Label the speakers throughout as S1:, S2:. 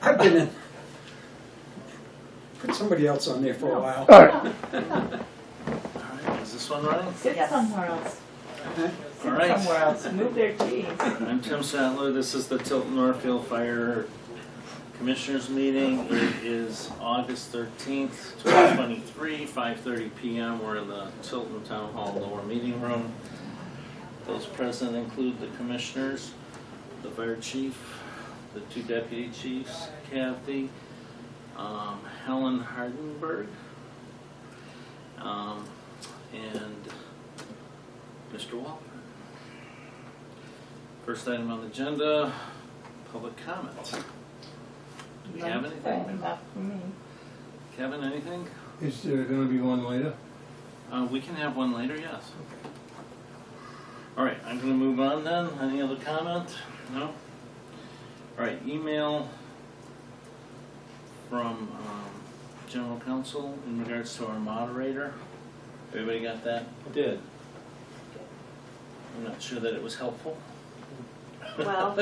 S1: I've been in. Put somebody else on there for a while.
S2: All right.
S3: Alright, is this one running?
S4: Sit somewhere else. Sit
S3: Alright.
S4: somewhere else. Move their cheese.
S3: I'm Tim Sattler. This is the Tilton Northfield Fire Commissioners meeting. It is August 13th, 2023, 5:30 p.m. We're in the Tilton Town Hall lower meeting room. Those present include the commissioners, the fire chief, the two deputy chiefs, Kathy, Helen Hardenberg, and Mr. Walker. First item on the agenda, public comments. Do we have anything?
S4: Not for me.
S3: Kevin, anything?
S2: Is there going to be one later?
S3: We can have one later, yes. All right, I'm going to move on then. Any other comment? No? All right, email from General Counsel in regards to our moderator. Everybody got that?
S5: I did.
S3: I'm not sure that it was helpful.
S4: Well,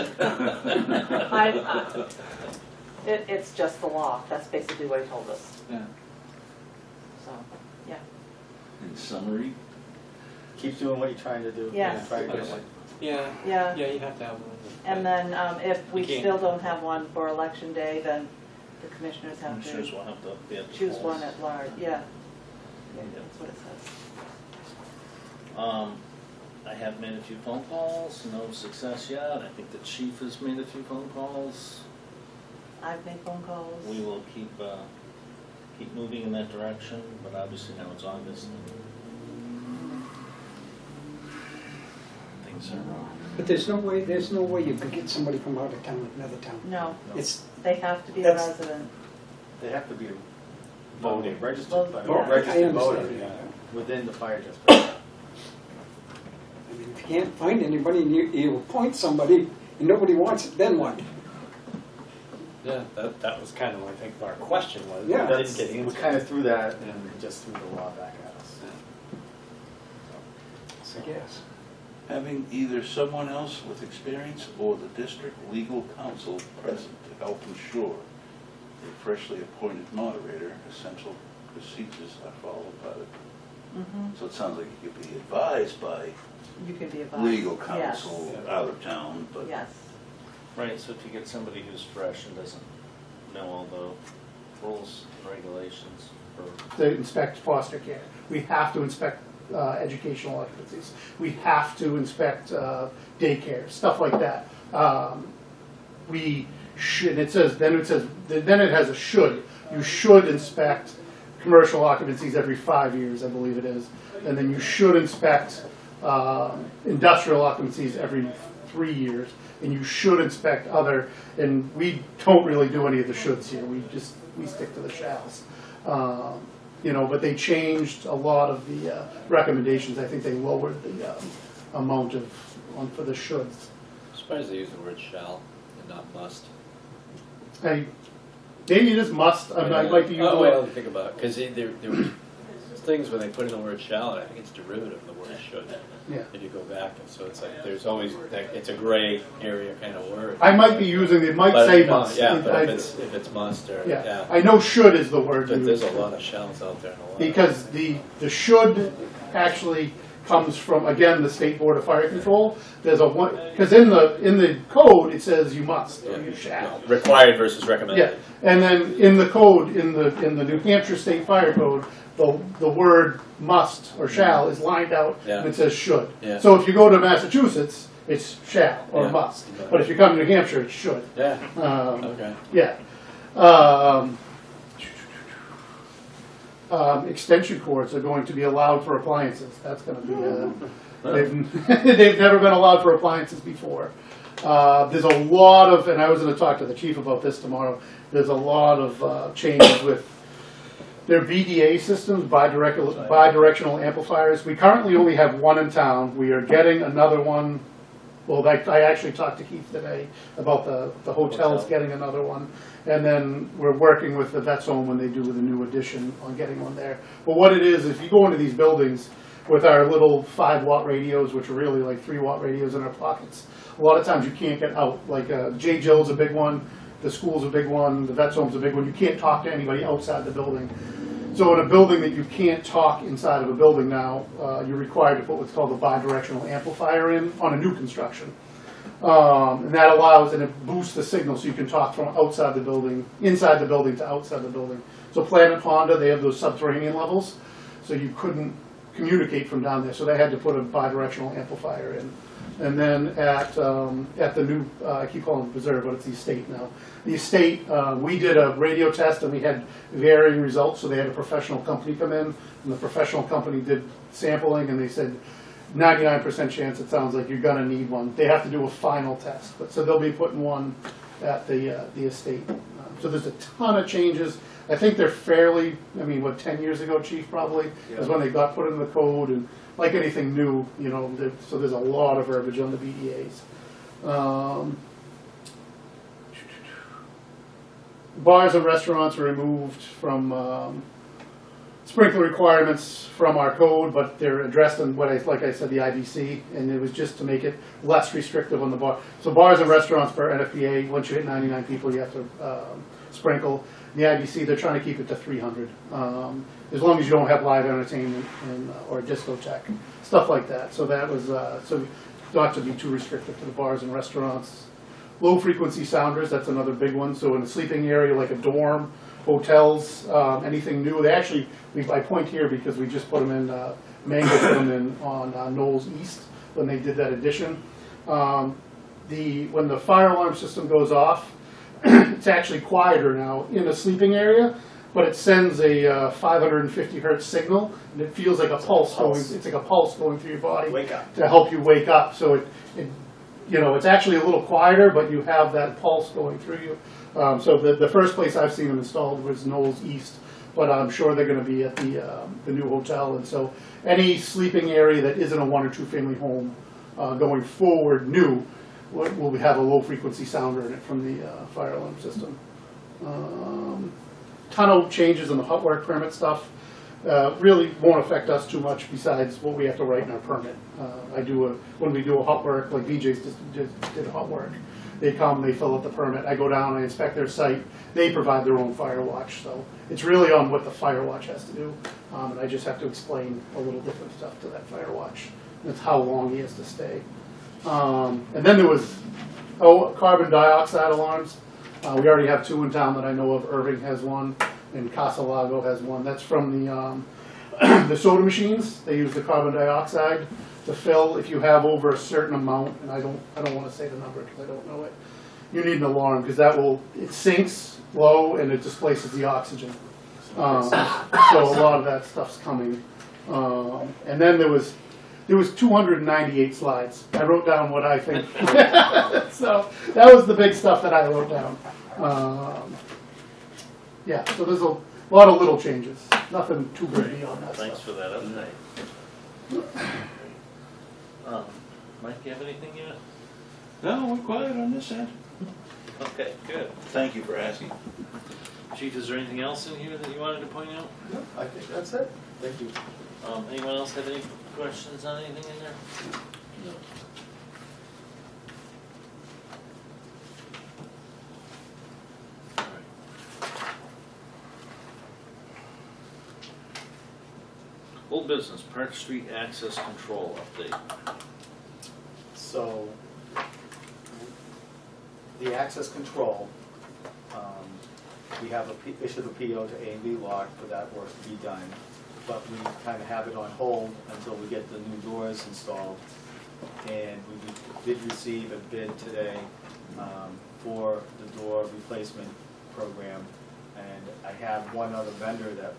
S4: it's just the law. That's basically what he told us.
S5: Yeah.
S4: So, yeah.
S3: In summary,
S6: Keep doing what you're trying to do.
S4: Yes.
S6: Try to get one.
S5: Yeah.
S4: Yeah.
S5: Yeah, you have to have one.
S4: And then if we
S5: You can't-
S4: still don't have one for election day, then the commissioners have
S3: commissioners
S4: to
S3: will have to be at the
S4: choose
S3: polls.
S4: one at large. Yeah. That's what it says.
S3: I have made a few phone calls, no success yet. I think the chief has made a few phone calls.
S4: I've made phone calls.
S3: We will keep moving in that direction, but obviously now it's August and things are
S1: But there's no way you could get somebody from out of town, another town.
S4: No,
S1: It's,
S4: they have to be a
S1: That's-
S4: resident.
S6: They have to be voting, registered,
S4: Vote,
S1: yeah. I
S6: registered
S1: understand,
S6: voter
S1: yeah.
S6: within the fire district.
S1: I mean, if you can't find anybody and you appoint somebody and nobody wants it, then what?
S5: Yeah, that was kind of what I think our question was.
S1: Yeah.
S5: We didn't get
S6: We
S5: answered.
S6: kind of threw that and just threw the law back at us.
S1: I guess.
S7: Having either someone else with experience or the district legal counsel present to help ensure a freshly appointed moderator, essential procedures are followed by the. So it sounds like you could be advised by
S4: You can be a
S7: legal counsel
S5: Yes.
S7: out of town, but
S4: Yes.
S3: right. So if you get somebody who's fresh and doesn't know all the rules and regulations for
S2: To inspect foster care. We have to inspect educational occupancies. We have to inspect daycare, stuff like that. We should, then it has a should. You should inspect commercial occupancies every 5 years, I believe it is. And then you should inspect industrial occupancies every 3 years. And you should inspect other, and we don't really do any of the shoulds here. We stick to the shalls. But they changed a lot of the recommendations. I think they lowered the amount for the shoulds.
S8: I'm surprised they use the word shall and not must.
S2: Maybe it is must. I'd like to use the
S8: Oh,
S2: word.
S8: well, think about it, because there were things when they put in the word shall, and I think it's derivative of the word should.
S2: Yeah.
S8: If you go back, and so it's like there's always it's a gray area kind of word.
S2: I might be using it. Might
S8: But
S2: say must.
S8: Yeah, but if it's must or
S2: yeah. I know should is the word.
S8: But there's
S2: used.
S8: a lot of shalls out there. And a lot
S2: Because the should actually comes from, again, the State Board of Fire Control. There's a one, because in the code it says you must or you shall.
S8: required versus recommended.
S2: Yeah, and then in the code, in the New Hampshire State Fire Code, the word must or shall is lined out and it says should.
S8: Yeah.
S2: So if you go to Massachusetts, it's shall or
S8: Yeah.
S2: must. But if you come to New Hampshire, it's should.
S8: Yeah. Okay.
S2: Yeah. Extension cords are going to be allowed for appliances. That's going to be, they've never been allowed for appliances before. There's a lot of, and I was going to talk to the chief about this tomorrow, there's a lot of changes with their VDA systems, bidirectional amplifiers. We currently only have one in town. We are getting another one. Well, I actually talked to Keith today about the hotels getting another one. And then we're working with the Vets Home when they do the new addition on getting one there. But what it is, if you go into these buildings with our little 5-watt radios, which are really like 3-watt radios in our pockets, a lot of times you can't get out. Like J. Jill's a big one. the school's a big one, the vet's home's a big one, you can't talk to anybody outside the building. So in a building that you can't talk inside of a building now, you're required to put what's called a bidirectional amplifier in on a new construction. And that allows, and it boosts the signal so you can talk from outside the building, inside the building to outside the building. So Planet Honda, they have those subterranean levels, so you couldn't communicate from down there, so they had to put a bidirectional amplifier in. And then at the new, I keep calling it Preserve, but it's the estate now. The estate, we did a radio test and we had varying results, so they had a professional company come in, and the professional company did sampling, and they said 99% chance it sounds like you're gonna need one. They have to do a final test, but so they'll be putting one at the estate. So there's a ton of changes. I think they're fairly, I mean, what, 10 years ago, Chief, probably, is when they got put in the code, and like anything new, you know, so there's a lot of verbiage on the BDAs. Bars and restaurants were removed from sprinkler requirements from our code, but they're addressed in what like I said, the IBC, and it was just to make it less restrictive on the bar. So bars and restaurants per NFPA, once you hit 99 people, you have to sprinkle. The IBC, they're trying to keep it to 300, as long as you don't have live entertainment and, or discotheque, stuff like that. So that was, so not to be too restrictive to the bars and restaurants. Low frequency sounders, that's another big one. So in a sleeping area like a dorm, hotels, anything new. They actually, I point here because we just put them in, Mango put them in on Knowles East when they did that addition. When the fire alarm system goes off, it's actually quieter now in a sleeping area, but it sends a 550 hertz signal, and it feels like a pulse going. It's like a pulse going through your body
S6: Wake up.
S2: to help you wake up. So it, you know, it's actually a little quieter, but you have that pulse going through you. So the first place I've seen them installed was Knowles East, but I'm sure they're going to be at the new hotel. And so any sleeping area that isn't a 1 or 2 family home going forward, new. Will have a low frequency sounder in it from the fire alarm system. Ton of changes in the hot work permit stuff. Really won't affect us too much besides what we have to write in our permit. When we do a hot work, like BJ's just did hot work. They come, they fill out the permit, I go down, I inspect their site, they provide their own fire watch. So it's really on what the fire watch has to do. And I just have to explain a little different stuff to that fire watch. That's how long he has to stay. And then there was carbon dioxide alarms. We already have 2 in town that I know of. Irving has one, and Casa Lago has one. That's from the soda machines. They use the carbon dioxide to fill. If you have over a certain amount, and I don't want to say the number because I don't know it. You need an alarm because it sinks low and it displaces the oxygen. So a lot of that stuff's coming. And then there was 298 slides. I wrote down what I think. So that was the big stuff that I wrote down. Yeah, so there's a lot of little changes. Nothing too big beyond that
S3: Thanks
S2: stuff.
S3: for that update. Mike, you have anything yet?
S7: No, we're quiet on this end.
S3: Okay, good.
S7: Thank you for asking.
S3: Chief, is there anything else in here that you wanted to point out?
S6: No, I think that's it. Thank you.
S3: Anyone else have any questions on anything in there? No. Old business, Park Street access control update.
S6: So, the access control, we have issued a PO to A&B Lock for that work to be done, but we kind of have it on hold until we get the new doors installed. And we did receive a bid today for the door replacement program. And I have one other vendor that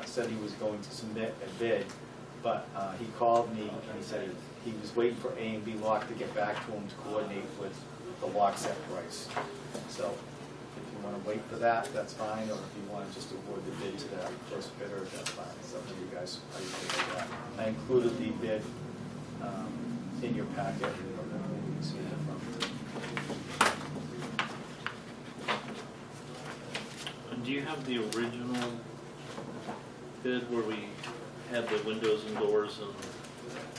S6: said he was going to submit a bid, but he called me and he said he was waiting for A&B Lock to get back to him to coordinate with the lock set price. So if you want to wait for that, that's fine, or if you want to just award the bid to that first bidder, that's fine. It's up to you guys how you think of that. I included the bid in your packet. You can see that from.
S3: Do you have the original bid where we had the windows and doors and?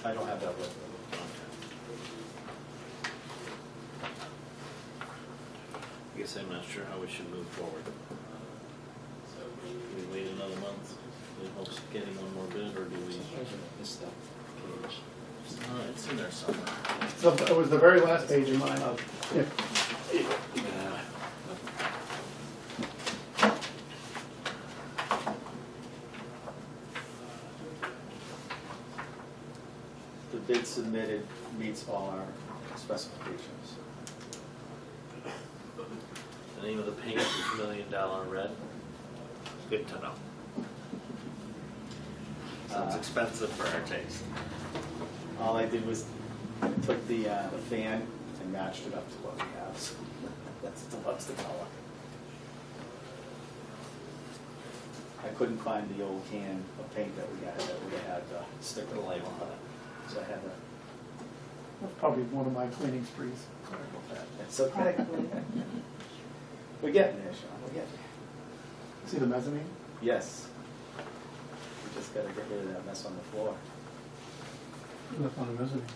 S6: I don't have that with me.
S3: guess I'm not sure how we should move forward. Do we wait another month in hopes of getting one more bid, or do we?
S8: This stuff, page.
S3: It's in there somewhere.
S2: So it was the very last page of mine. Yeah.
S8: Yeah.
S6: The bid submitted meets all our specifications.
S3: The name of the paint is $1 Million Red. Good to know. Sounds expensive for our taste.
S6: All I did was took the fan and matched it up to what we have. So that's the color. I couldn't find the old can of paint that we had that would have had the sticker label on it. So I had to,
S2: That's probably one of my cleaning sprees.
S6: sorry about that. It's okay. We're getting there, Sean, we're getting there.
S2: See the mezzanine?
S6: Yes. We just gotta get rid of that mess on the floor.
S2: That's not a mezzanine.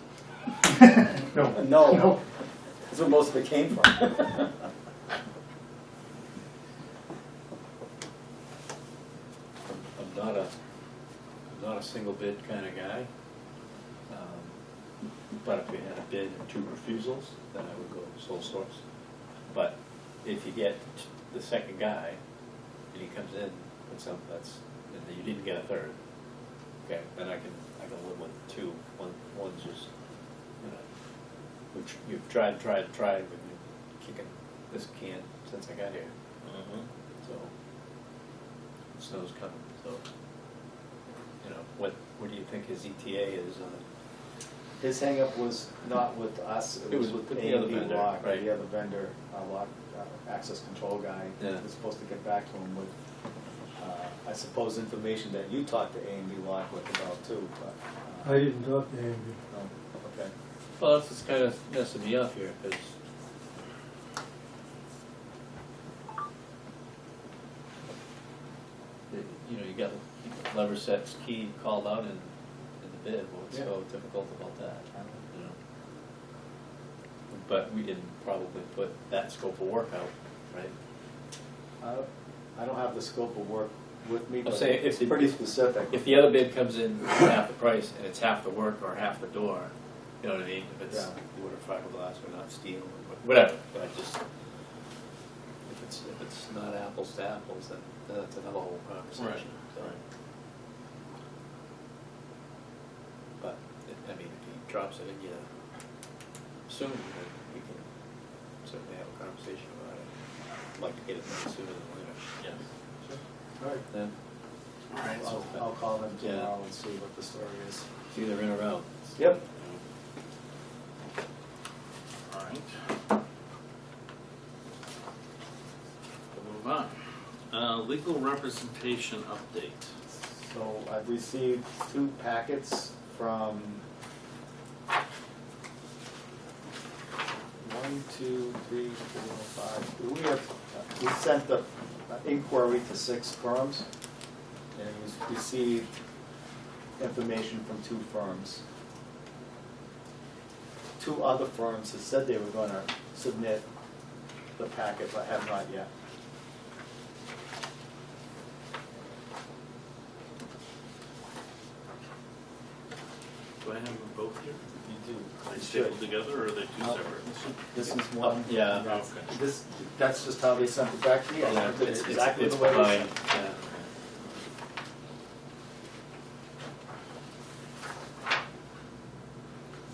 S2: No.
S6: No. That's where most of it came from.
S8: I'm not a single bid kind of guy. But if we had a bid and 2 refusals, then I would go sole source. But if you get the second guy and he comes in with something and you didn't get a third, okay, then I can live with 2. One's just, you know, you've tried, we've been kicking this can since I got here. So, snow's coming, so, you know, what do you think his ETA is on it?
S6: His hangup was not with us, it was with
S8: the other
S6: A&B
S8: vendor,
S6: Lock,
S8: right.
S6: the other vendor, lock, access control guy.
S8: Yeah.
S6: Was supposed to get back to him with, I suppose, information that you talked to A&B Lock with about too, but.
S1: I didn't talk to him.
S6: Oh, okay.
S8: Well, that's what's kind of messing me up here, because you know, you got lever sets key called out in the bid. What's so difficult about that? You know, but we didn't probably put that scope of work out, right?
S6: I don't have the scope of work with me,
S8: I'm
S6: but
S8: saying
S6: it's pretty specific.
S8: If the other bid comes in at half the price and it's half the work or half the door, you know what I mean? If it's wood or fiberglass or not steel or whatever, but I just, if it's not apples to apples, then that's another whole conversation. So. But, I mean, if he drops it in you soon, then we can certainly have a conversation about it. I'd like to get it done sooner than later.
S3: Yes.
S6: All right.
S8: Then,
S3: All right, so
S6: I'll call them
S8: Yeah.
S6: tomorrow and see what the story is.
S8: it's either in or out.
S6: Yep.
S3: all right. We'll move on. Legal representation update.
S6: So I've received 2 packets from 1, 2, 3, 4, 5. We sent the inquiry to 6 firms, and we received information from 2 firms. 2 other firms have said they were going to submit the packet, but have not yet.
S3: Do I have them both here?
S6: You do.
S3: Are they
S6: You
S3: stapled
S6: should.
S3: together, or are they two separate?
S6: This is one.
S8: Yeah.
S6: and that's-
S3: Okay.
S6: That's just how they sent it back to me. I
S8: Yeah,
S6: sent it
S8: it's
S6: exactly
S8: it's
S6: the way they
S8: fine,
S6: sent it.
S8: yeah.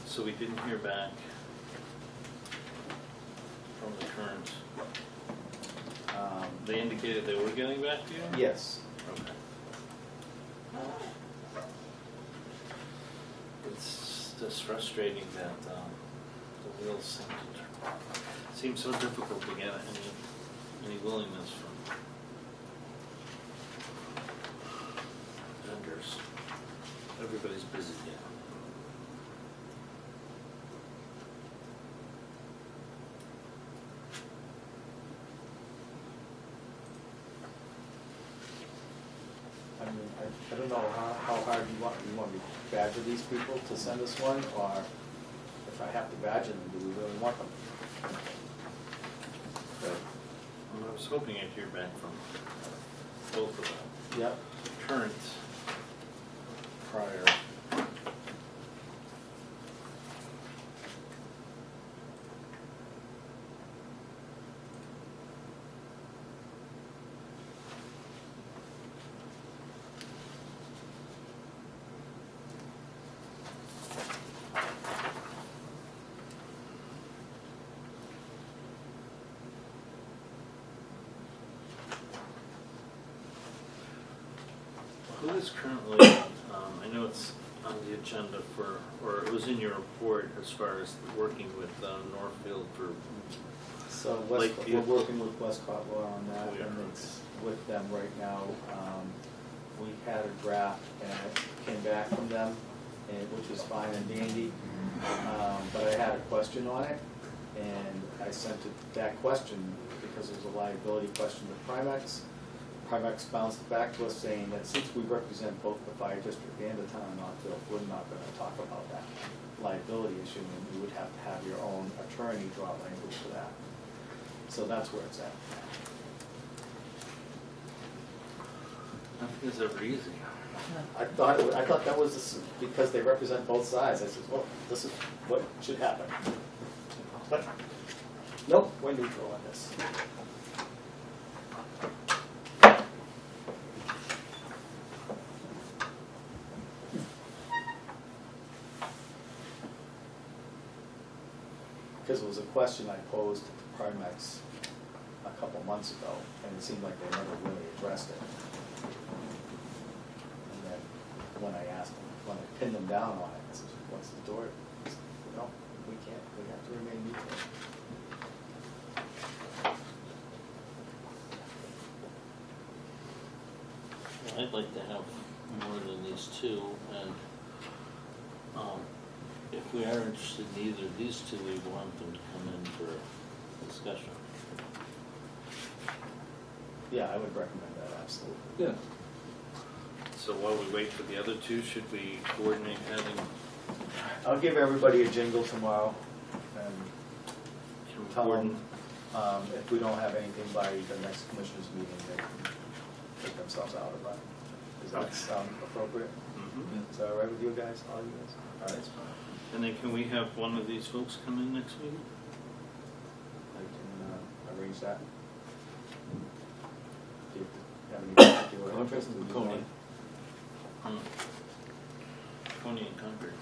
S3: So we didn't hear back from the current, they indicated they were getting back to you?
S6: Yes.
S3: Okay. It's just frustrating that the wheels seem to turn. Seems so difficult to get any willingness from vendors. Everybody's busy, yeah.
S6: I mean, I don't know how hard you want me to badger these people to send us one, or if I have to badger them, do we really want them?
S3: was hoping I'd hear back from both of them.
S6: Yep.
S3: Current, prior. Who is currently, I know it's on the agenda for, or it was in your report as far as working with Northfield for,
S6: So
S3: Like
S6: we're
S3: you-
S6: working with Westcott Law on that,
S3: We are.
S6: and it's with them right now. We had a draft, and it came back from them, and which was fine and dandy. But I had a question on it, and I sent that question because it was a liability question to Primex. Primex bounced back to us saying that since we represent both the fire district and the town of Northfield, we're not gonna talk about that liability issue, and you would have to have your own attorney draw language for that. So that's where it's at.
S3: nothing is ever easy.
S6: I thought that was because they represent both sides. I said, well, this is what should happen. But, nope, we're neutral on this. Because it was a question I posed to Primex a couple months ago, and it seemed like they never really addressed it. And then when I asked them, when I pinned them down on it, I said, what's the door? They said, no, we can't, we have to remain neutral.
S3: I'd like to have more than these two, and if we are interested in either of these two, we want them to come in for discussion.
S6: Yeah, I would recommend that, absolutely.
S5: Yeah.
S3: So while we wait for the other two, should we coordinate having,
S6: I'll give everybody a jingle tomorrow, and
S3: can we
S6: tell
S3: coordinate?
S6: them, if we don't have anything by the next commissioners meeting, they can take themselves out of that. Does that
S3: Okay.
S6: sound appropriate?
S3: Mhm.
S6: Is that all right with you guys, all you guys? All right.
S3: That's fine. And then can we have one of these folks come in next meeting?
S6: I can arrange that. Do you have any particular interest in
S8: Coney.
S6: doing?
S3: Coney and Concord.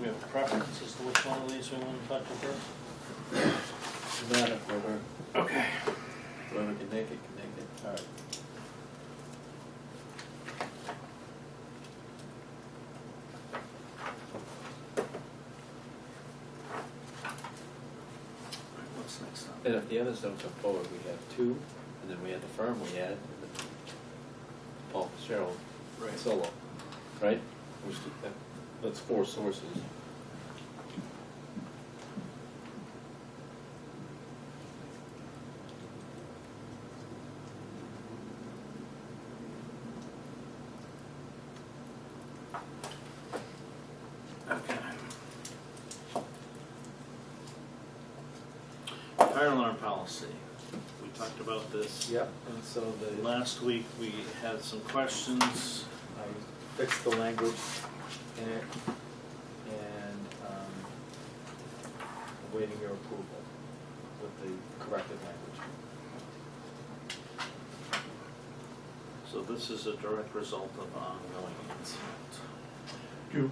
S3: We have a preference as to which one of these we want to talk to first?
S8: Not if whoever,
S3: Okay.
S8: whoever can make it, can make it.
S6: All right.
S3: What's next up?
S8: And if the others don't come forward, we have two, and then we have the firm we had, and then Paul Fitzgerald,
S3: Right.
S8: solo, right? Which, that's four sources.
S3: Okay. Fire alarm policy. We talked about this.
S6: Yep, and so the,
S3: Last week, we had some questions.
S6: I fixed the language in it, and awaiting your approval with the corrected language.
S3: So this is a direct result of ongoing incident.
S2: You-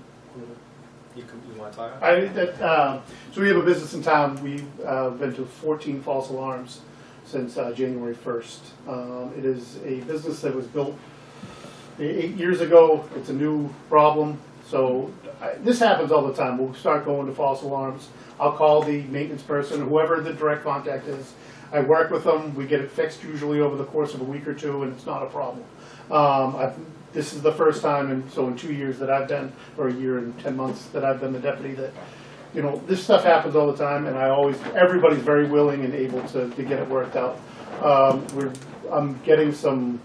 S6: You want to talk?
S2: So we have a business in town. We've been to 14 false alarms since January 1st. It is a business that was built 8 years ago. It's a new problem. So this happens all the time. We'll start going to false alarms. I'll call the maintenance person, whoever the direct contact is. I work with them. We get it fixed usually over the course of a week or two, and it's not a problem. This is the first time in 2 years that I've been, or a year and 10 months that I've been the deputy, that, you know, this stuff happens all the time, and everybody's very willing and able to get it worked out. I'm getting some,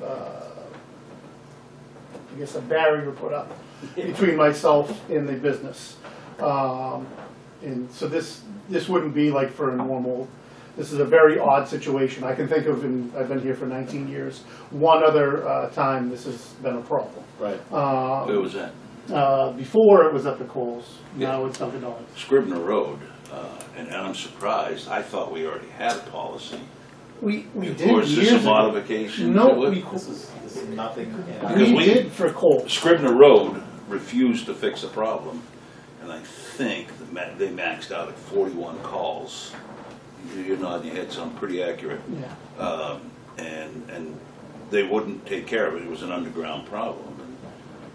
S2: I guess, a barrier put up between myself and the business. And so this wouldn't be like for a normal, this is a very odd situation. I can think of, and I've been here for 19 years, one other time this has been a problem.
S8: Right.
S7: Where was that?
S2: Before it was up at Coles, now it's Dunkin' Donuts.
S7: Scribner Road, and I'm surprised, I thought we already had a policy.
S2: We did
S7: Or is this
S2: years
S7: a
S2: ago.
S7: modification
S2: No,
S7: to it?
S6: This is nothing.
S7: Because
S2: we
S7: we-
S2: did for Coles.
S7: Scribner Road refused to fix the problem, and I think they maxed out at 41 calls. You're nodding your head, so I'm pretty accurate.
S2: Yeah.
S7: And they wouldn't take care of it. It was an underground problem.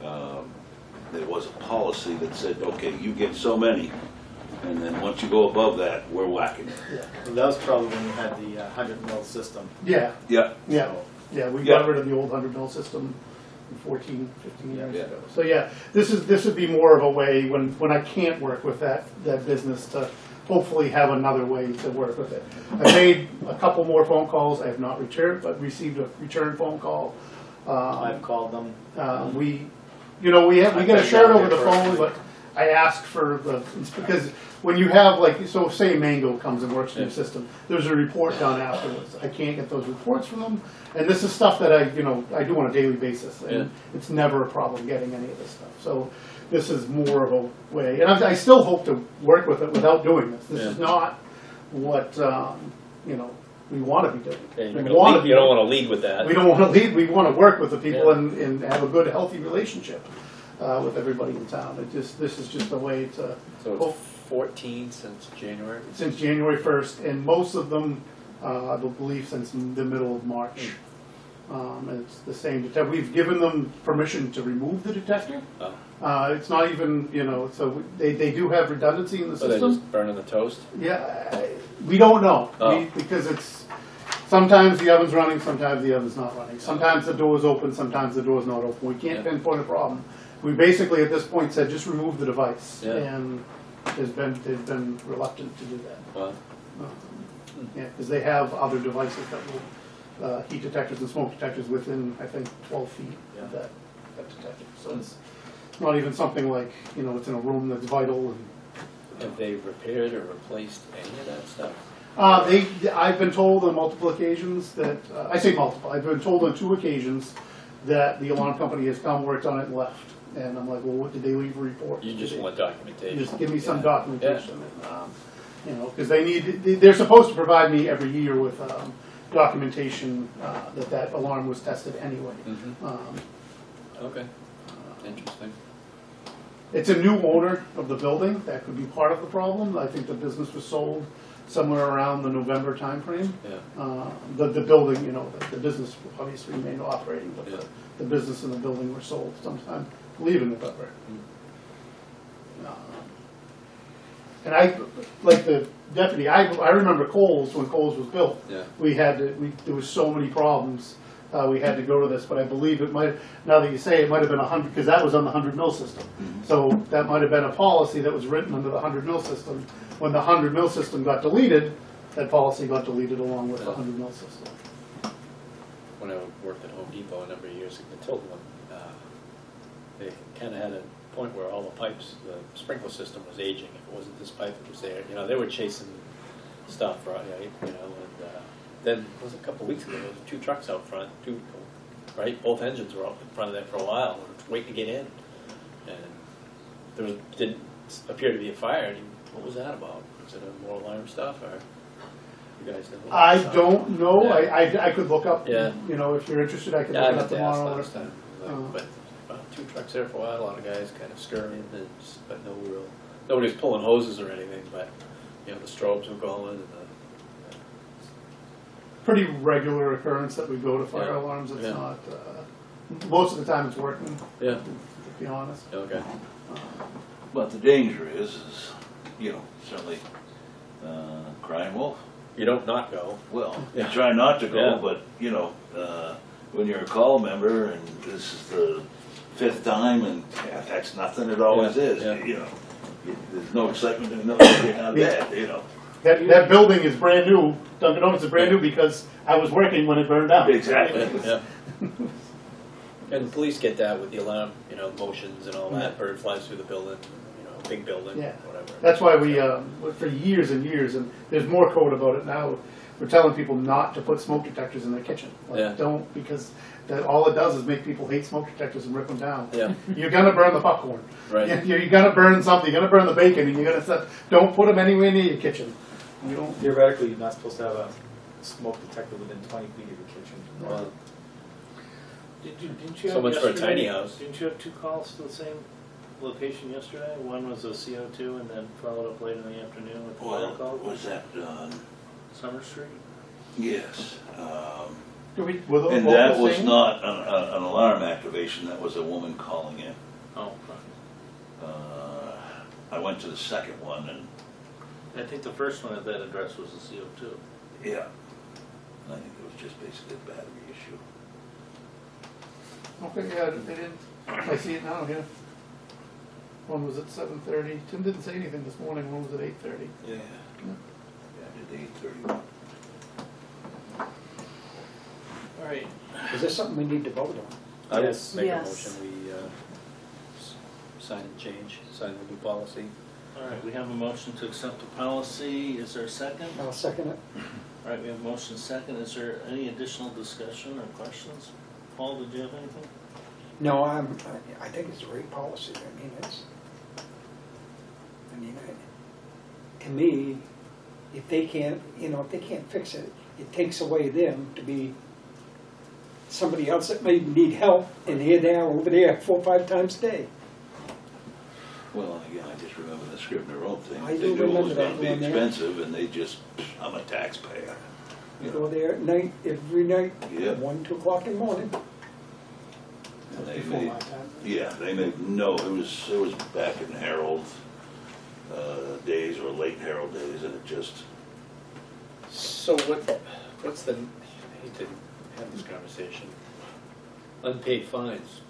S7: And, there was a policy that said, okay, you get so many, and then once you go above that, we're whacking it.
S2: Yeah.
S6: Well, that was probably when you had the 100 mil system.
S2: Yeah.
S7: Yeah.
S2: Yeah.
S6: So,
S2: Yeah, we
S7: Yeah.
S2: got rid of the old 100 mil system 14, 15 years
S7: Yeah.
S2: ago. So yeah, this would be more of a way when I can't work with that business to hopefully have another way to work with it. I made a couple more phone calls. I have not received a return phone call.
S6: I've called them.
S2: We get a
S6: been
S2: shirt
S6: down
S2: over
S6: there
S2: the phone,
S6: personally.
S2: but I ask for it's because when you have say Mango comes and works in your system, there's a report done afterwards. I can't get those reports from them, and this is stuff that I do on a daily basis, and it's never a problem getting any of this stuff. So this is more of a way, and I still hope to work with it without doing this. This is not what we want to be doing.
S8: Okay,
S2: We
S8: you don't
S2: wanna
S8: want to lead with that.
S2: We don't want to lead. We want to work with the people
S8: Yeah.
S2: and have a good, healthy relationship with everybody in town. This is just a way to.
S8: So it's 14 since January?
S2: Since January 1st, and most of them, I believe, since the middle of March. And it's the same detector. We've given them permission to remove the detector.
S8: Oh.
S2: It's not even, so they do have redundancy in the
S8: So they're
S2: system.
S8: just burning the toast?
S2: Yeah, we don't know,
S8: Oh.
S2: because sometimes the oven's running, sometimes the oven's not running. Sometimes the door's open, sometimes the door's not open. We can't
S8: Yeah.
S2: pinpoint a problem. We basically, at this point, said, just remove the device.
S8: Yeah.
S2: And they've been reluctant to do that.
S8: Well,
S2: Yeah, because they have other devices that will, heat detectors and smoke detectors within, I think, 12 feet of that detector. So it's not even something like, it's in a room that's vital.
S8: have they repaired or replaced any of that stuff?
S2: I've been told on multiple occasions that, I say multiple, I've been told on 2 occasions that the alarm company has come, worked on it, and left. And I'm like, well, what, did they leave a report?
S8: You just
S2: Did they-
S8: want documentation?
S2: Just give me some
S8: Yeah.
S2: documentation. And, because they're supposed to provide me every year with documentation that alarm was tested anyway.
S8: Mhm. Okay, interesting.
S2: It's a new owner of the building. That could be part of the problem. I think the business was sold somewhere around the November timeframe.
S8: Yeah.
S2: The building, the business obviously remained operating, but
S8: Yeah.
S2: the business and the building were sold sometime, I believe in November. And like the deputy, I remember Coles, when Coles was built.
S8: Yeah.
S2: There was so many problems, we had to go to this, but I believe it might, now that you say, it might have been 100, because that was on the 100 mil system. So that might have been a policy that was written under the 100 mil system. When the 100 mil system got deleted, that policy got deleted along with the 100 mil system.
S8: When I worked at Home Depot a number of years ago, the Tilton one, they kind of had a point where all the pipes, the sprinkler system was aging. If it wasn't this pipe that was there, they were chasing stuff, right? And then it was a couple of weeks ago, there was 2 trucks out front, right? Both engines were out in front of there for a while, waiting to get in. And didn't appear to be a fire. And what was that about? Was it more alarm stuff or? You guys know?
S2: I don't know,
S8: Yeah.
S2: I could look up,
S8: Yeah.
S2: you know, if you're interested, I could
S8: Yeah, I
S2: look it
S8: meant
S2: up
S8: to ask
S2: tomorrow.
S8: last time, but 2 trucks there for a while, a lot of guys kind of scurrying, but nobody was pulling hoses or anything, but, you know, the strobes were going and the.
S2: Pretty regular occurrence that we go to fire
S8: Yeah.
S2: alarms, it's
S8: Yeah.
S2: not, most of the time it's working,
S8: Yeah,
S2: to be honest.
S8: okay.
S7: But the danger is, you know, certainly, crying wolf.
S8: You don't not go.
S7: Well, you
S8: Yeah.
S7: try not to go,
S8: Yeah.
S7: but, you know, when you're a call member and this is the 5th time and yeah, that's nothing, it always
S8: Yeah,
S7: is,
S8: yeah.
S7: you know. There's no excitement in getting out of bed, you know.
S2: That building is brand new, Dunkin' Donuts is brand new because I was working when it burned down.
S7: Exactly.
S8: Yeah. And the police get that with the alarm, you know, motions and all that, bird flies through the building, you know, big building,
S2: Yeah.
S8: whatever.
S2: That's why we, for years and years, and there's more code about it now, we're telling people not to put smoke detectors in their kitchen. Like,
S8: Yeah.
S2: don't, because all it does is make people hate smoke detectors and rip them down.
S8: Yeah,
S2: You're gonna burn the popcorn.
S8: right.
S2: You're gonna burn something, you're gonna burn the bacon, and you're gonna say, don't put them anywhere near your kitchen. You don't,
S6: Theoretically, you're not supposed to have a smoke detector within 20 feet of your kitchen.
S8: Well,
S3: Didn't you
S8: So
S3: have
S8: much for a
S3: yesterday-
S8: tiny house.
S3: Didn't you have 2 calls to the same location yesterday? One was a CO2 and then followed up late in the afternoon with the fire
S7: Well,
S3: call?
S7: was that,
S3: Summer Street?
S7: yes.
S2: were those
S7: And
S2: both
S7: that
S2: the
S7: was
S2: same?
S7: not an alarm activation, that was a woman calling in.
S3: Oh, fine.
S7: I went to the second one and,
S3: I think the first one at that address was a CO2.
S7: yeah, I think it was just basically a battery issue.
S2: Okay, yeah, they didn't, I see it now, yeah. One was at 7:30, Tim didn't say anything this morning, one was at 8:30.
S7: Yeah. Yeah, I did 8:31.
S3: All right.
S1: Is this something we need to vote on?
S8: I would
S4: Yes.
S8: make a
S4: Yes.
S8: motion, we sign and change, sign the new policy.
S3: All right, we have a motion to accept the policy. Is there a second?
S1: I'll second it.
S3: All right, we have a motion second. Is there any additional discussion or questions? Paul, did you have anything?
S1: No, I think it's a great policy. To me, if they can't, if they can't fix it, it takes away them to be somebody else that may need help, and here they are over there 4 or 5 times a day.
S7: Well, again, I just remember the Scribner Road thing.
S1: I
S7: They
S1: do
S7: knew it
S1: remember
S7: was
S1: that
S7: gonna be
S1: one there.
S7: expensive and they just, I'm a taxpayer.
S1: You go there at night, every night,
S7: Yep.
S1: 1, 2 o'clock in the morning.
S7: And they
S2: Before
S7: made,
S2: my time.
S7: yeah, they made, no, it was back in Harold days or late Harold days and it just,
S8: So what's the, I hate to have this conversation, unpaid fines,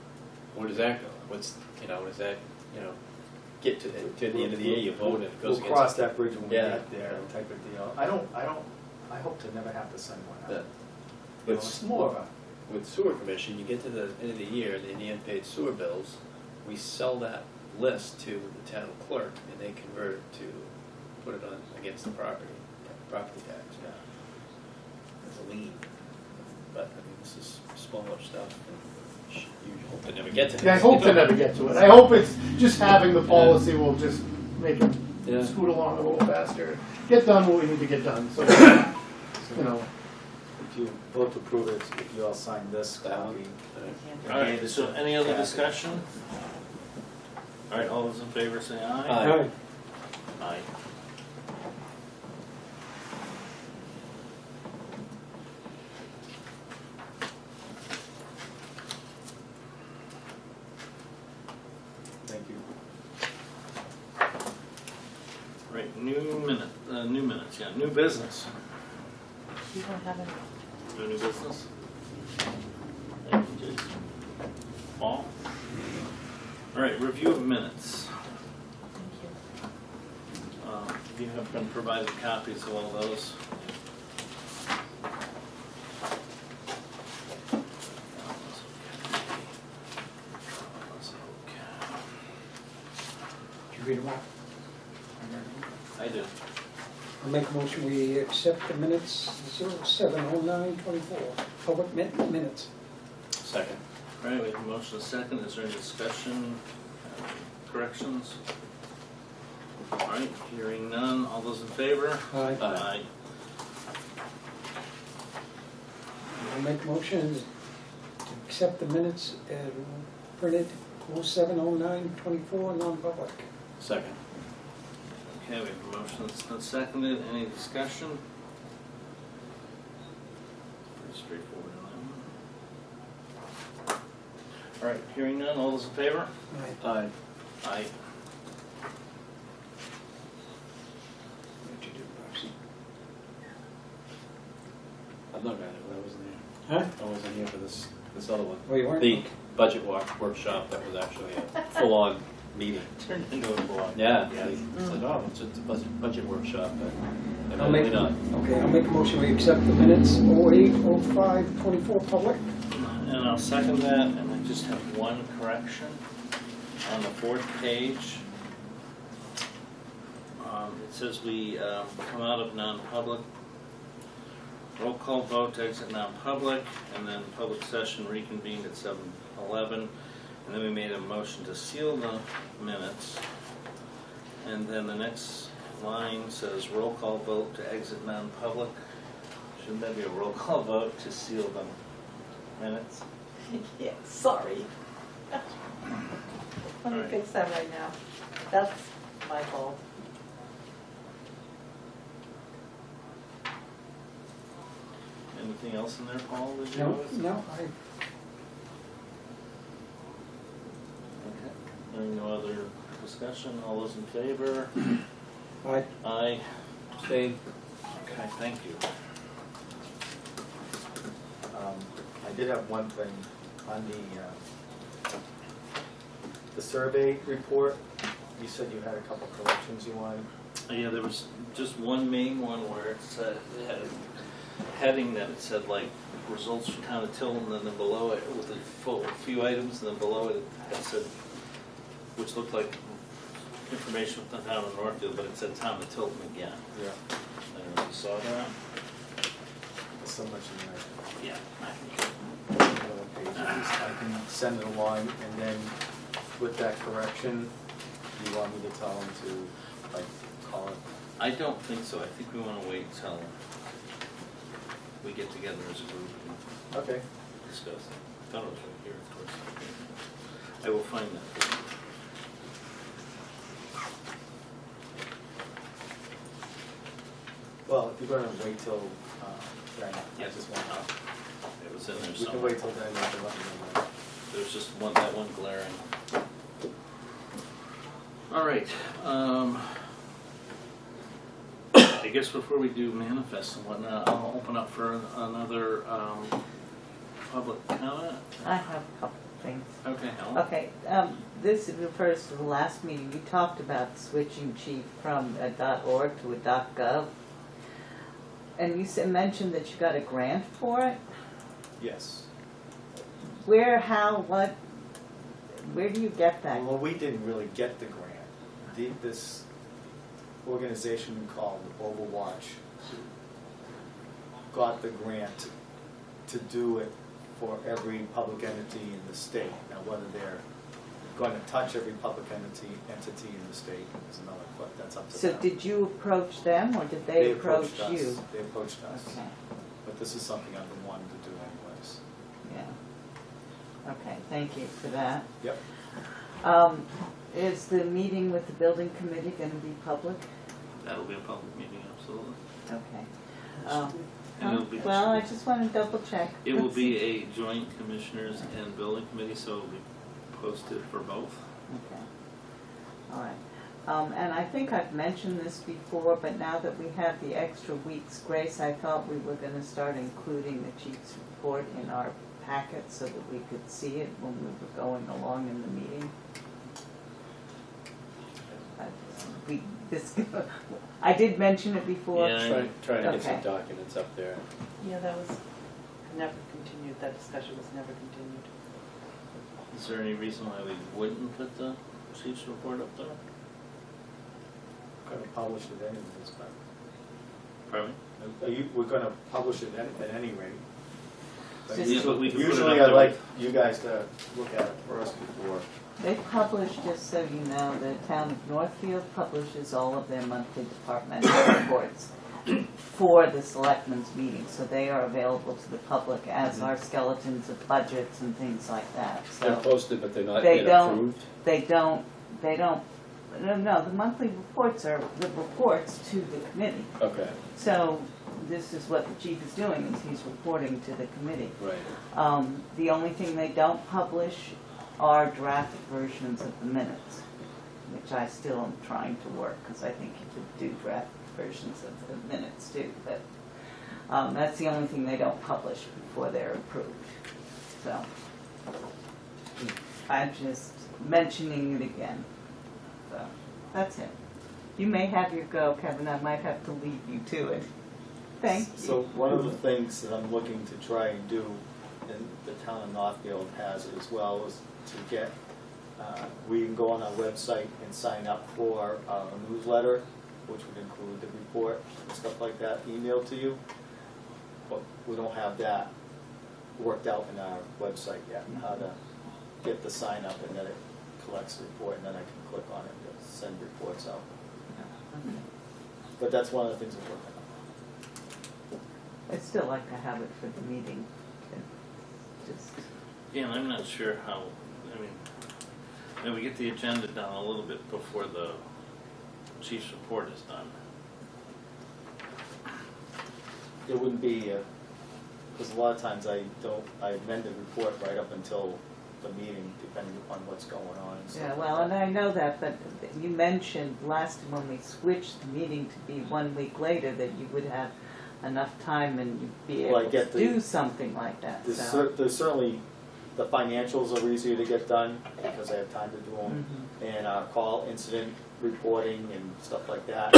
S8: where does that go? What's, does that, get to the end of the year, you vote and it goes
S6: We'll
S8: against.
S6: cross that bridge when we
S8: Yeah.
S6: get there, type of deal. I hope to never have to send one
S8: Yeah.
S6: out. You know,
S8: With
S6: It's more of a,
S8: With sewer commission, you get to the end of the year, the unpaid sewer bills, we sell that list to the town clerk, and they convert it to, put it on against the property tax.
S6: yeah.
S8: It's a lien. But, I mean, this is smaller stuff, and you hope to never get to this.
S2: Yeah, I hope to never get to it. I hope it's, just having the policy will just make it
S8: Yeah.
S2: scoot along a little faster. Get done what we need to get done, so,
S6: If you vote to approve it, if you all sign this copy.
S3: All right, so any other discussion? All right, all those in favor say aye.
S8: Aye.
S3: Aye.
S6: Thank you.
S3: Right, new minutes, yeah, new business.
S4: You don't have any.
S3: No new business? Thank you, Jason. Paul? All right, review of minutes.
S4: Thank you.
S3: You have been provided copies of all those.
S1: Did you read them all?
S3: I did.
S1: I'll make a motion, we accept the minutes, 07/09/24, public minutes.
S8: Second.
S3: All right, we have a motion and a second. Is there any discussion, corrections? All right, hearing none. All those in favor?
S1: Aye.
S3: Aye.
S1: I'll make a motion to accept the minutes as printed 07/09/24, non-public.
S8: Second.
S3: Okay, we have a motion that's seconded. Any discussion? Pretty straightforward on that one. All right, hearing none, all those in favor?
S1: Aye.
S8: Aye.
S3: Aye.
S1: What'd you do, Darcy?
S8: I'm not mad at it, I wasn't there.
S1: Huh?
S8: I wasn't here for this other one.
S1: Oh, you weren't?
S8: The budget workshop, that was actually a full-on meeting.
S3: Turned into a full-on.
S8: Yeah, they said, oh, it's a budget workshop, but
S1: I'll make,
S8: evidently not.
S1: okay, I'll make a motion, we accept the minutes 08/05/24 public.
S3: And I'll second that, and I just have one correction. On the fourth page, it says we come out of non-public. Roll call vote to exit non-public, and then public session reconvened at 7:11. And then we made a motion to seal the minutes. And then the next line says roll call vote to exit non-public. Shouldn't that be a roll call vote to seal the minutes?
S4: Yeah, sorry. Let me
S3: Alright.
S4: fix that right now. That's my fault.
S3: Anything else in there, Paul, that you
S1: No,
S3: noticed?
S1: no,
S3: Okay. Hearing no other discussion, all those in favor?
S1: I,
S3: Aye.
S8: Stay.
S3: Okay, thank you.
S6: I did have one thing on the survey report. You said you had a couple corrections you wanted.
S3: Yeah, there was just one main one where it said, it had a heading that it said like results for town of Tilton, and then below it with a few items, and then below it had said, which looked like information from the town of Northfield, but it said town of Tilton again.
S6: Yeah.
S3: I don't know if you saw that.
S6: There's so much in there.
S3: Yeah.
S6: Other pages. I can send it along, and then with that correction, you want me to tell them to, like, call it?
S3: I don't think so. I think we want to wait till we get together as a group and
S6: Okay.
S3: discuss it. I thought it was right here, of course. I will find that for you.
S6: Well, if you're gonna wait till, then, I
S3: Yes.
S6: just want to,
S3: It was in there
S6: we can
S3: somewhere.
S6: wait till then, you can let me know.
S3: There's just that one glaring. All right. I guess before we do manifests and whatnot, I'll open up for another public comment.
S9: I have a couple of things.
S3: Okay, Helen?
S9: Okay, this refers to the last meeting. You talked about switching chief from a .org to a .gov. And you mentioned that you got a grant for it.
S6: Yes.
S9: Where, how, what, where do you get that?
S6: Well, we didn't really get the grant. This organization called Overwatch got the grant to do it for every public entity in the state. Now, whether they're going to touch every public entity in the state is another, but that's up to
S9: So
S6: them.
S9: did you approach them or did they approach
S6: approached us.
S9: you?
S6: They approached us.
S9: Okay,
S6: But this is something I've been wanting to do anyways.
S9: yeah. Okay, thank you for that.
S6: Yep.
S9: Is the meeting with the building committee going to be public?
S3: That'll be a public meeting, absolutely.
S9: Okay.
S3: And it'll be
S9: Well, I just want to double check.
S3: It will be a joint commissioners and building committee, so it'll be posted for both.
S9: Okay, all right. And I think I've mentioned this before, but now that we have the extra week's grace, I thought we were going to start including the chief's report in our packet so that we could see it when we were going along in the meeting. I did mention it before.
S3: Yeah.
S8: Try to get some
S9: Okay.
S8: documents up there.
S4: Yeah, that was never continued, that discussion was never continued.
S3: Is there any reason why we wouldn't put the chief's report up there?
S6: Going to publish it anyways, but.
S3: Pardon
S6: We're going to publish it at any rate. But
S9: Just-
S3: Usually we can put it
S6: Usually
S3: up
S6: I
S3: there.
S6: like you guys to look at it first before.
S9: They publish, just so you know, the town of Northfield publishes all of their monthly departmental reports. for the selectmen's meeting, so they are available to the public as are skeletons of budgets and things like that,
S8: They're
S9: so.
S8: posted, but they're not
S9: They
S8: yet
S9: don't-
S8: approved?
S9: No, the monthly reports are the reports to the committee.
S8: Okay,
S9: So this is what the chief is doing, is he's reporting to the committee.
S8: right.
S9: The only thing they don't publish are draft versions of the minutes, which I still am trying to work, because I think you could do draft versions of the minutes too, but that's the only thing they don't publish before they're approved. So I'm just mentioning it again. So that's it. You may have your go, Kevin. I might have to leave you to it. Thank you.
S6: So one of the things that I'm looking to try and do, and the town of Northfield has it as well, is to get, we can go on our website and sign up for a newsletter, which would include the report and stuff like that, emailed to you. But we don't have that worked out in our website yet, how to get the sign up and then it collects the report and then I can click on it to send reports out. But that's one of the things we're working on.
S9: I'd still like to have it for the meeting. Just,
S3: Yeah, and I'm not sure how, we get the agenda done a little bit before the chief's report is done.
S6: It wouldn't be, because a lot of times I amend the report right up until the meeting, depending upon what's going on and stuff
S9: yeah,
S6: like
S9: well,
S6: that.
S9: and I know that, but you mentioned last time when we switched the meeting to be 1 week later, that you would have enough time and you'd be
S6: Well, I
S9: able to
S6: get the-
S9: do something like that, so.
S6: There's certainly, the financials are easier to get done because I have time to do them.
S9: Mhm.
S6: And our call incident reporting and stuff like that,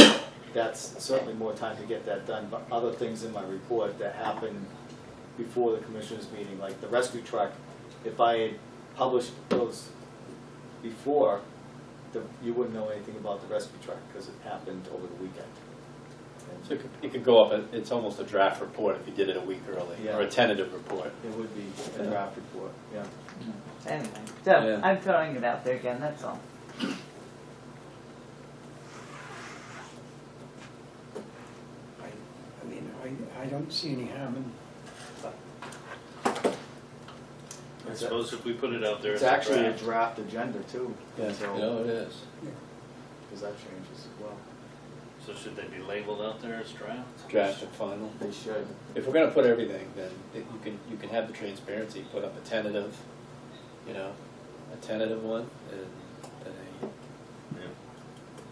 S6: that's certainly more time to get that done. But other things in my report that happened before the commissioners meeting, like the rescue truck, if I had published those before, you wouldn't know anything about the rescue truck because it happened over the weekend. And
S8: So it could go up, it's almost a draft report if you did it a week early,
S6: Yeah.
S8: or a tentative report.
S6: it would be a draft report, yeah.
S9: Anyway, so
S8: Yeah.
S9: I'm throwing it out there again, that's all.
S1: I don't see any harm in,
S3: I suppose if we put it out there
S6: It's
S3: as a
S6: actually a
S3: draft.
S6: draft agenda too,
S8: Yeah,
S6: so,
S8: no, it is.
S6: because that changes as well.
S3: So should they be labeled out there as draft?
S8: Draft and final.
S6: They should.
S8: If we're gonna put everything, then you can have the transparency, put up a tentative, a tentative one, and
S3: Yeah.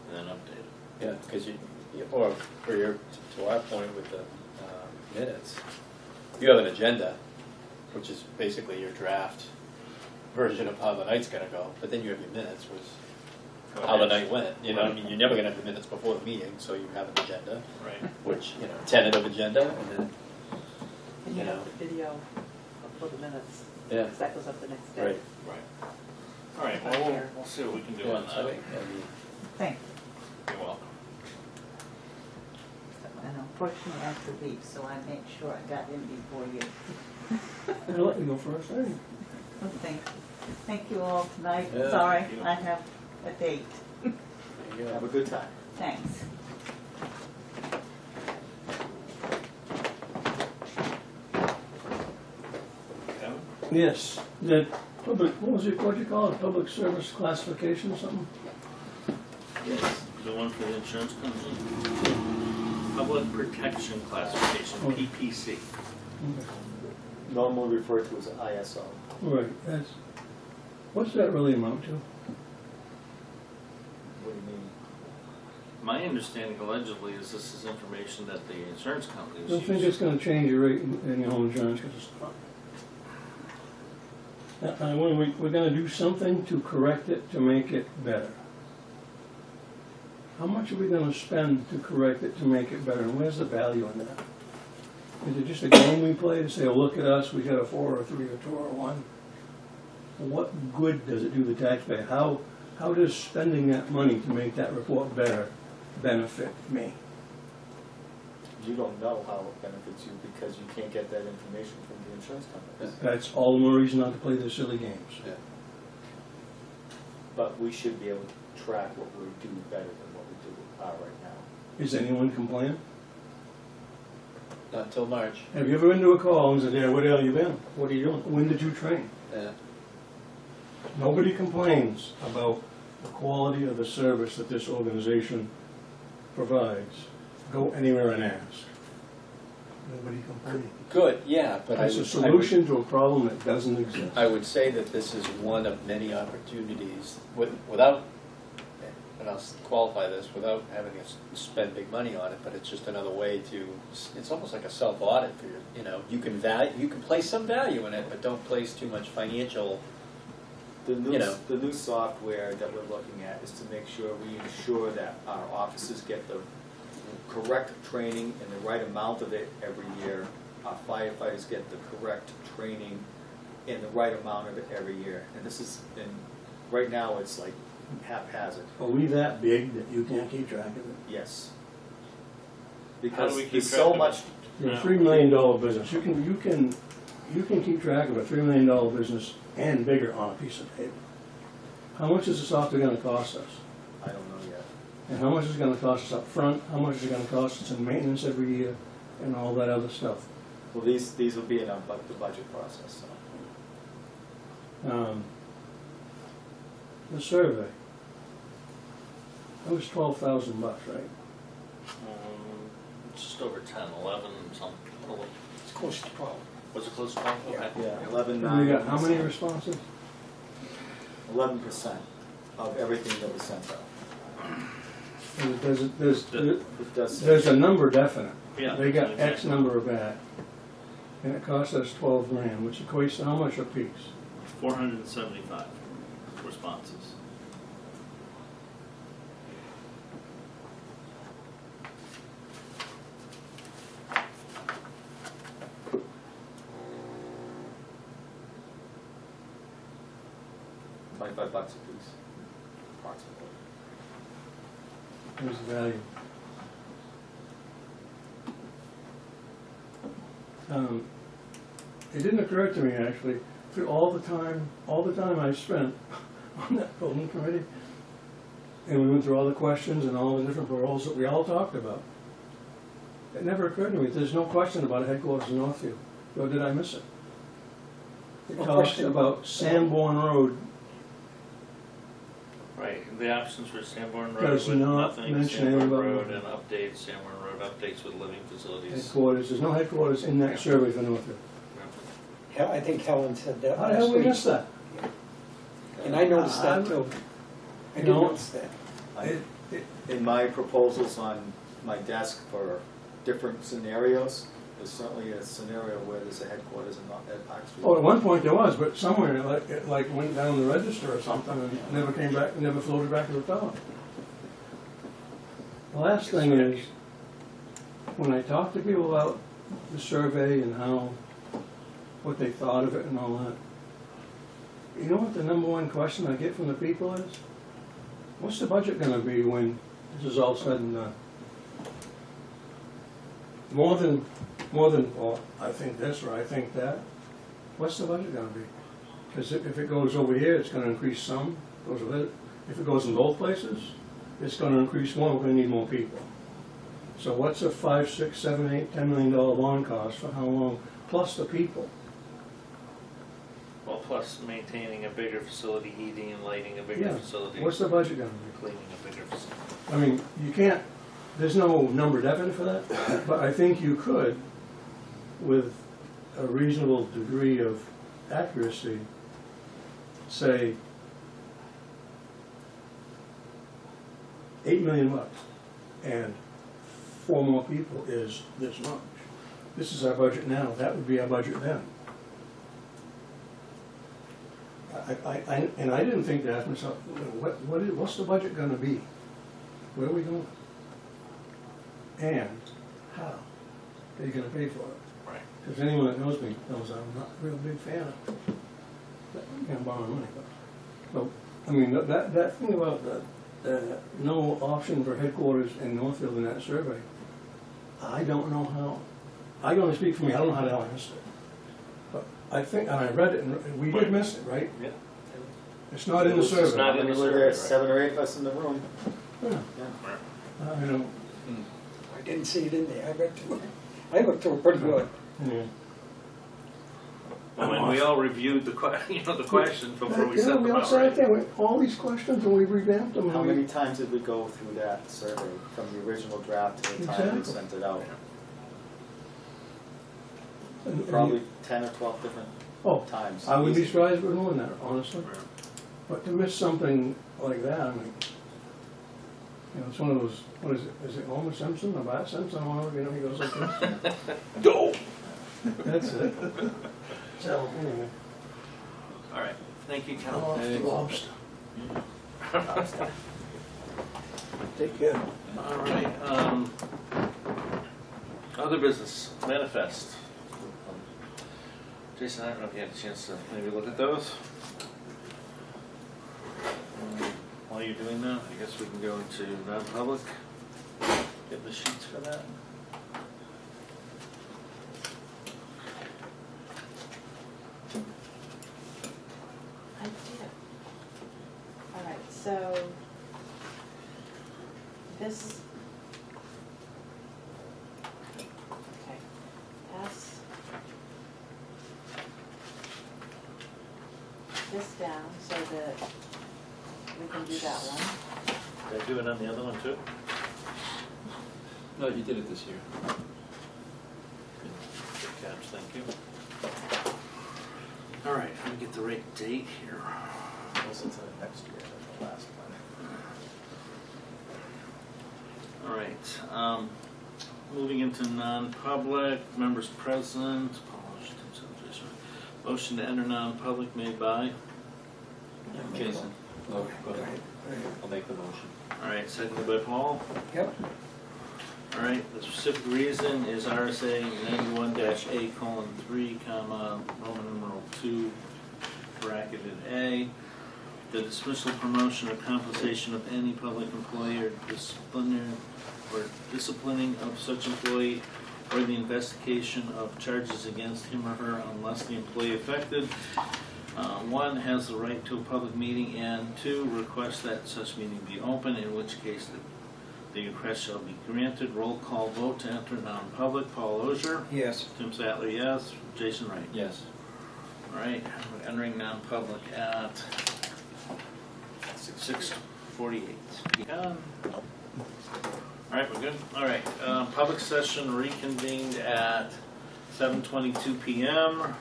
S3: And then update it.
S8: yeah, because or for to our point with the minutes, you have an agenda, which is basically your draft version of how the night's gonna go, but then you have your minutes, which how the night went, I mean, you're never gonna have the minutes before the meeting, so you have an agenda,
S3: Right.
S8: which, tentative agenda, and then,
S4: And you have the video for the minutes,
S8: yeah,
S4: because that goes up the next day.
S8: right.
S3: Right. All right, well, we'll see what we can do
S8: Yeah,
S3: on
S8: so,
S3: that.
S8: I mean,
S9: Thank you.
S3: You're welcome.
S9: And unfortunately, I have to leave, so I made sure I got in before you.
S1: I'll let you go first, eh?
S9: Well, thank you all tonight.
S8: Yeah,
S9: Sorry,
S3: thank you.
S9: I have a date.
S8: there you go.
S6: Have a good time.
S9: Thanks.
S3: Kevin?
S1: Yes, the public, what do you call it, public service classification or something?
S3: Yes. The one for the insurance company? Public Protection Classification,
S1: Oh.
S3: PPC.
S6: Normally referred to as an ISO.
S1: Right, what's that really amount to?
S6: What do you mean?
S3: My understanding allegedly is this is information that the insurance companies
S1: Don't think it's gonna change your rate in your home insurance, because it's not. We're gonna do something to correct it, to make it better. How much are we gonna spend to correct it, to make it better, and where's the value in that? Is it just a game we play to say, oh, look at us, we got a 4 or 3 or 2 or 1? What good does it do the taxpayer? How does spending that money to make that report better benefit me?
S6: You don't know how it benefits you because you can't get that information from the insurance companies.
S1: That's all the more reason not to play these silly games.
S8: Yeah.
S6: But we should be able to track what we do better than what we do right now.
S1: Is anyone complaining?
S8: Not till March.
S1: Have you ever been to a call and said, yeah, where the hell you been? What are you doing? When did you train?
S8: Yeah.
S1: Nobody complains about the quality of the service that this organization provides. Go anywhere and ask. Nobody complains.
S8: Good, yeah, but
S1: It's a solution to a problem that doesn't exist.
S8: I would say that this is one of many opportunities without, and I'll qualify this, without having to spend big money on it, but it's just another way to, it's almost like a self-audit for your, you can place some value in it, but don't place too much financial.
S6: The
S8: You know.
S6: new software that we're looking at is to make sure we ensure that our officers get the correct training and the right amount of it every year. Our firefighters get the correct training and the right amount of it every year. And this is, and right now it's like haphazard,
S1: Are we that big that you can't keep track of it?
S6: yes.
S3: How do
S6: Because
S3: we keep
S6: there's
S3: track
S6: so
S3: of
S6: much,
S3: it?
S1: You're a
S3: Yeah.
S1: $3 million business. You can keep track of a $3 million business and bigger on a piece of paper. How much is the software gonna cost us?
S6: I don't know yet.
S1: And how much is it gonna cost us up front? How much is it gonna cost us in maintenance every year and all that other stuff?
S6: Well, these will be in the budget process, so.
S1: The survey. That was $12,000, right?
S3: It's just over 10, 11, something.
S2: It's close to 12.
S3: Was it close to 12? Okay.
S6: Yeah, 11,
S1: And we got how many responses?
S6: 11% of everything that was sent out. It does say.
S1: There's a number definite.
S3: Yeah.
S1: They got X number back. And it cost us 12 grand, which equates to how much a piece?
S3: 475 responses.
S6: $25 a piece, approximately.
S1: There's the value. It didn't occur to me actually, through all the time I spent on that building committee, and we went through all the questions and all the different roles that we all talked about. It never occurred to me, there's no question about headquarters in Northfield, or did I miss it? It
S2: No
S1: talks
S2: question.
S1: about Sanborn Road.
S3: Right, the options for Sanborn Road
S1: Does
S3: with
S1: not
S3: nothing,
S1: mention
S3: Sanborn
S1: anything
S3: Road
S1: about-
S3: and updates, Sanborn Road updates with living facilities.
S1: Headquarters, there's no headquarters in that survey for Northfield.
S2: I think Helen said that
S1: How the
S2: last
S1: hell we
S2: week.
S1: missed that?
S2: And I noticed that too. I did
S1: No.
S2: notice that.
S6: In my proposals on my desk for different scenarios, there's certainly a scenario where there's a headquarters at Park Street.
S1: Oh, at one point there was, but somewhere it like went down the register or something and never came back, never floated back to the top. The last thing is, when I talk to people about the survey and what they thought of it and all that, you know what the number one question I get from the people is? What's the budget gonna be when this is all said and done? More than, well, I think this or I think that. What's the budget gonna be? Because if it goes over here, it's gonna increase some, goes with it. If it goes in both places, it's gonna increase more, we're gonna need more people. So what's a $5, $6, $7, $8, $10 million bond cost for how long, plus the people?
S3: Well, plus maintaining a bigger facility, heating and lighting a bigger
S1: Yeah.
S3: facility,
S1: What's the budget gonna be?
S3: cleaning a bigger facility.
S1: I mean, you can't, there's no number definite for that, but I think you could, with a reasonable degree of accuracy, say, $8 million, and 4 more people is this much. This is our budget now, that would be our budget then. And I didn't think to ask myself, what's the budget gonna be? Where are we going? And how are you gonna pay for it?
S3: Right.
S1: Because anyone that knows me knows I'm not a real big fan of, borrowing money, but, so, I mean, that thing about the no option for headquarters in Northfield in that survey, I don't know how, I can only speak for me, I don't know how the hell I missed it. But I think, and I read it, and we did miss it, right?
S3: Yeah.
S1: It's not in the
S3: It's just
S1: survey.
S3: not in the
S6: We were there,
S3: survey, right?
S6: 7 or 8 of us in the room.
S1: Yeah,
S6: Yeah.
S1: I know,
S2: I didn't see it in there, I read through it.
S10: I looked through it pretty good.
S1: Yeah.
S3: I mean, we all reviewed the the questions before we
S1: You know,
S3: sent
S1: we
S3: them
S1: all
S3: out,
S1: sat
S3: right?
S1: there with all these questions and we revamped them.
S6: How
S1: and
S6: many times did we go through that survey, from the original draft to the time we
S1: Exactly.
S6: sent it out?
S1: and-
S6: Probably 10 or 12 different
S1: Oh,
S6: times.
S1: I wouldn't be
S6: Easy.
S1: surprised if we're doing that, honestly. But to miss something like that, I mean, you know, it's one of those, what is it Homer Simpson, or Bart Simpson, or whatever, you know, he goes like this.
S7: Go!
S1: That's it. So, anyway,
S3: All right, thank you,
S1: I'm off
S3: Cal.
S1: to lobster. Take care.
S3: All right, other business, manifest. Jason, I don't know if you had a chance to maybe look at those. While you're doing that, I guess we can go into non-public, get the sheets for that.
S4: I did. All right, so this. Okay, pass this down so that we can do that one.
S3: Did I do it on the other one too?
S8: No, you did it this year.
S3: Good catch, thank you. All right, let me get the right date here.
S6: Listen to the next year, the last one.
S3: All right, moving into non-public, members present. Motion to enter non-public made by,
S8: Jason, go ahead. I'll make the motion.
S3: all right, seconded by Paul.
S10: Yep.
S3: All right, the specific reason is RSA 91-A:3, comma, Roman numeral 2, bracketed A. The dismissal, promotion, or compensation of any public employee or disciplining of such employee, or the investigation of charges against him or her unless the employee affected, one, has the right to a public meeting, and two, requests that such meeting be open, in which case the request shall be granted. Roll call vote to enter non-public. Paul Ogier.
S10: Yes.
S3: Tim Sattler, yes. Jason Wright.
S8: Yes.
S3: All right, we're entering non-public at 6:48. Done. All right, we're good. All right, public session reconvened at 7:22 p.m.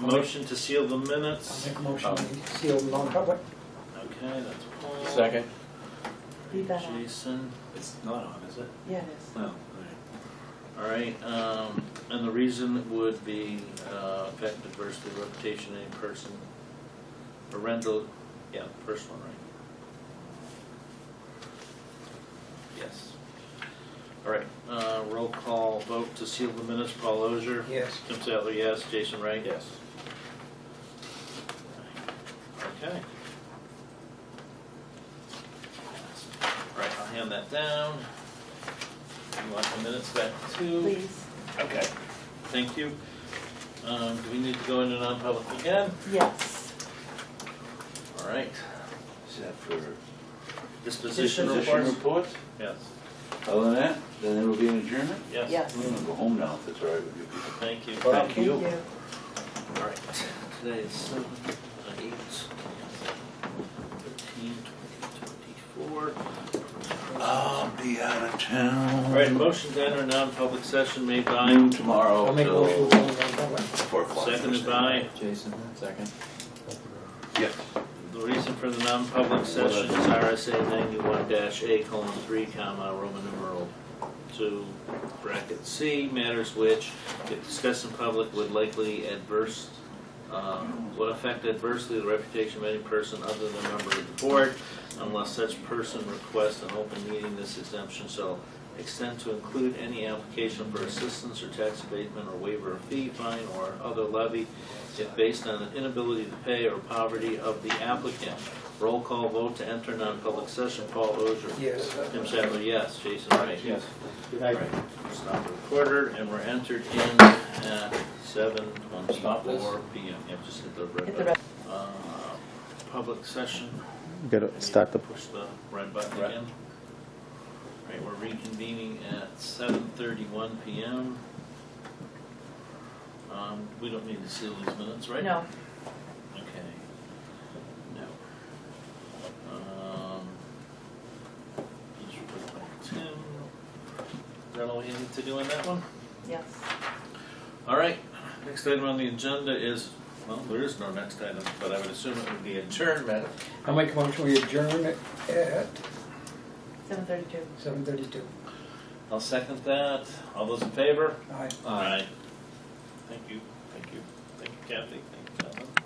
S3: Motion to seal the
S10: I'll
S3: minutes.
S10: make a motion to seal non-public.
S3: Okay, that's Paul.
S8: Second.
S4: Leave that on.
S3: Jason.
S8: It's not on, is it?
S4: Yeah, it is.
S8: No.
S3: All right, and the reason would be affect adversely the reputation of any person, or rental, yeah, first one, right? Yes. All right, roll call vote to seal the minutes. Paul Ogier.
S10: Yes.
S3: Tim Sattler, yes. Jason Wright.
S8: Yes.
S3: Okay. All right, I'll hand that down. You want the minutes back too?
S4: Please.
S3: Okay, thank you. Do we need to go into non-public again?
S4: Yes.
S3: All right.
S7: Is that for
S3: Disposition
S7: position
S3: reports?
S7: reports?
S3: Yes.
S7: Other than that, then there will be an adjournment?
S3: Yes.
S4: Yes.
S7: I'm gonna go home now if it's all right with you people.
S3: Thank you.
S7: Thank you.
S3: All right, today is 7, 8, 13, 20, 24.
S7: I'll be out of town.
S3: All right, motion to enter non-public session made by,
S7: Noon tomorrow
S10: I'll make a
S7: till
S10: motion to seal non-public.
S7: 4 o'clock.
S3: seconded by.
S8: Jason, second.
S7: Yes.
S3: The reason for the non-public session is RSA 91-A:3, comma, Roman numeral 2, bracket C, matters which, if discussed in public, would likely would affect adversely the reputation of any person other than a member of the board, unless such person requests an open meeting. This exemption shall extend to include any application for assistance or tax abatement or waiver of fee, fine, or other levy if based on an inability to pay or poverty of the applicant. Roll call vote to enter non-public session. Paul Ogier.
S10: Yes.
S3: Tim Sattler, yes. Jason Wright.
S8: Yes.
S6: Good night.
S3: Right. Stop the recorder, and we're entered in at 7:24 p.m. Yeah, just hit the red
S4: Hit the
S3: button. Public session.
S6: Gotta start the
S3: Push the red button again. Right, we're reconvening at 7:31 PM. We don't need to seal these minutes, right?
S4: No,
S3: Okay. No. Just report by Tim. Is that all you need to do on that one?
S4: yes.
S3: All right, next item on the agenda is, well, there is no next item, but I would assume it would be adjournment.
S10: I'll make a motion, we adjourn at
S4: 7:32.
S10: 7:32.
S3: I'll second that. All those in favor?
S10: Aye.
S3: Aye. Thank you, thank you, thank you, Kathy.